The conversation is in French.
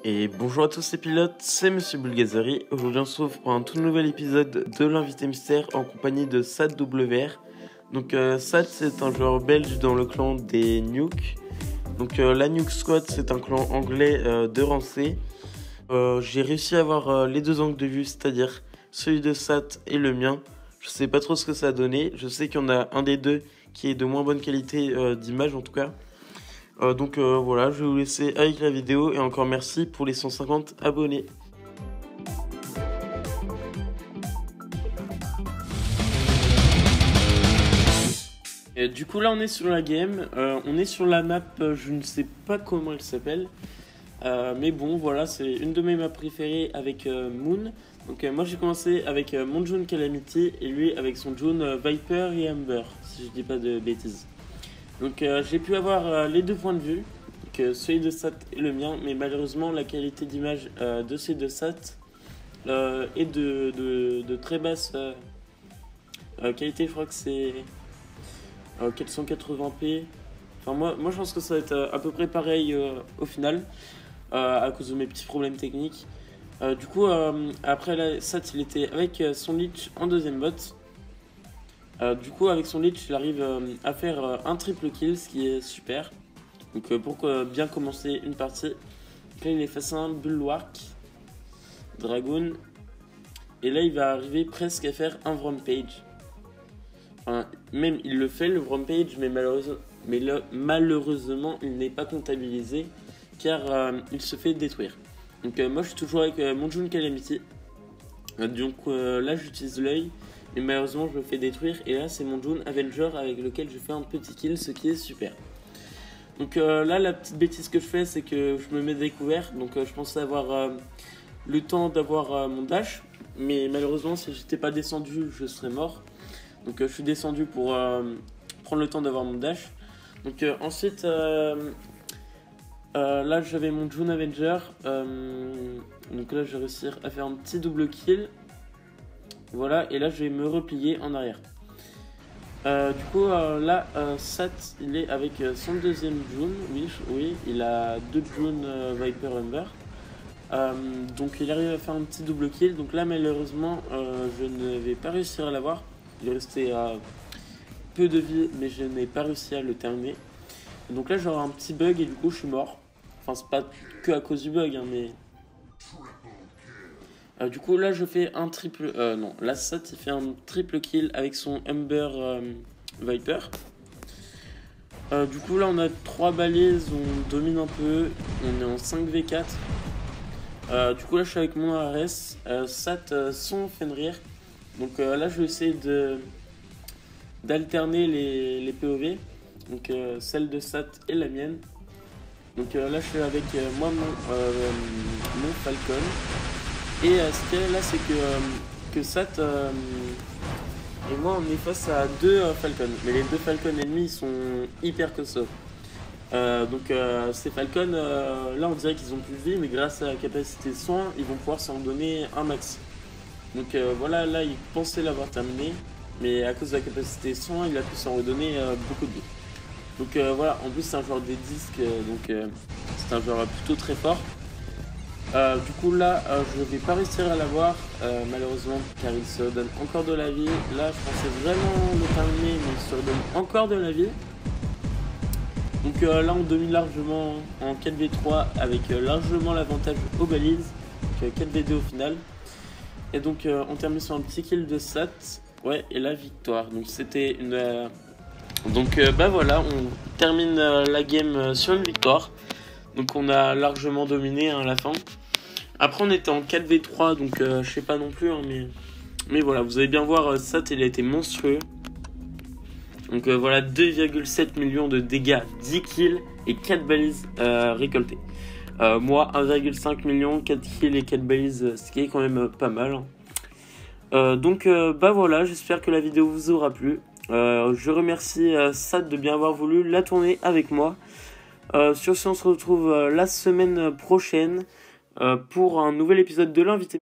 Et bonjour à tous les pilotes, c'est Monsieur Bulgazari. Aujourd'hui on se retrouve pour un tout nouvel épisode de l'invité mystère en compagnie de Sad WR. Donc Sad, c'est un joueur belge dans le clan des Nuke. Donc la Nuke Squad, c'est un clan anglais de rang C. J'ai réussi à avoir les deux angles de vue, c'est-à-dire celui de Sad et le mien. Je sais pas trop ce que ça a donné, je sais qu'il y en a un des deux qui est de moins bonne qualité d'image en tout cas. Donc voilà, je vais vous laisser avec la vidéo et encore merci pour les 150 abonnés. Et du coup là on est sur la game, on est sur la map, je ne sais pas comment elle s'appelle. Mais bon voilà, c'est une de mes maps préférées avec Moon. Donc moi j'ai commencé avec mon June Calamity et lui avec son June Viper et Amber, si je dis pas de bêtises. Donc j'ai pu avoir les deux points de vue, donc, celui de Sat et le mien, mais malheureusement la qualité d'image de celui de Sat est de très basse qualité. Je crois que c'est 480p. Enfin moi je pense que ça va être à peu près pareil au final, à cause de mes petits problèmes techniques. Du coup après Sat il était avec son Lich en deuxième bot. Du coup avec son Lich il arrive à faire un triple kill, ce qui est super. Donc pour bien commencer une partie. Donc là il est face à un Bulwark Dragoon. Et là il va arriver presque à faire un Rampage. Enfin même il le fait le Rampage, mais malheureusement il n'est pas comptabilisé car il se fait détruire. Donc moi je suis toujours avec mon June Calamity. Donc là j'utilise l'œil. Mais malheureusement je me fais détruire et là c'est mon June Avenger avec lequel je fais un petit kill, ce qui est super. Donc là la petite bêtise que je fais c'est que je me mets découvert. Donc je pensais avoir le temps d'avoir mon dash. Mais malheureusement si j'étais pas descendu je serais mort. Donc je suis descendu pour prendre le temps d'avoir mon dash. Donc ensuite là j'avais mon June Avenger. Donc là je vais réussir à faire un petit double kill. Voilà, et là je vais me replier en arrière. Du coup là Sat il est avec son deuxième June. Oui, il a deux June Viper Amber. Donc il arrive à faire un petit double kill. Donc là malheureusement je ne vais pas réussir à l'avoir. Il est resté peu de vie, mais je n'ai pas réussi à le terminer. Donc là j'aurai un petit bug et du coup je suis mort. Enfin c'est pas que à cause du bug hein, mais... du coup là je fais un triple... non, là Sat il fait un triple kill avec son Amber Viper. Du coup là on a 3 balises, on domine un peu, on est en 5v4. Du coup là je suis avec mon ARS, Sat son Fenrir. Donc là je vais essayer d'alterner les POV. Donc celle de Sat et la mienne. Donc là je suis avec moi mon Falcon. Et ce qu'il y a là c'est que Sat et moi on est face à deux Falcons. Mais les deux Falcons ennemis ils sont hyper costauds. Donc ces Falcons là on dirait qu'ils ont plus de vie, mais grâce à la capacité de soin ils vont pouvoir s'en donner un max. Donc voilà, là il pensait l'avoir terminé, mais à cause de la capacité de soin il a pu s'en redonner beaucoup de vie. Donc voilà, en plus c'est un joueur des disques, donc c'est un joueur plutôt très fort. Du coup là je vais pas réussir à l'avoir malheureusement car il se donne encore de la vie. Là je pensais vraiment le terminer, mais il se redonne encore de la vie. Donc là on domine largement en 4v3 avec largement l'avantage aux balises. Donc 4v2 au final. Et donc on termine sur un petit kill de Sat. Ouais, et la victoire. Donc c'était une... Donc bah voilà, on termine la game sur une victoire. Donc on a largement dominé à la fin. Après on était en 4v3, donc je sais pas non plus, hein, mais voilà, vous allez bien voir, Sat il a été monstrueux. Donc voilà, 2,7 millions de dégâts, 10 kills et 4 balises récoltées. Moi 1,5 million, 4 kills et 4 balises, ce qui est quand même pas mal. Donc bah voilà, j'espère que la vidéo vous aura plu. Je remercie Sat de bien avoir voulu la tourner avec moi. Sur ce on se retrouve la semaine prochaine pour un nouvel épisode de l'invité.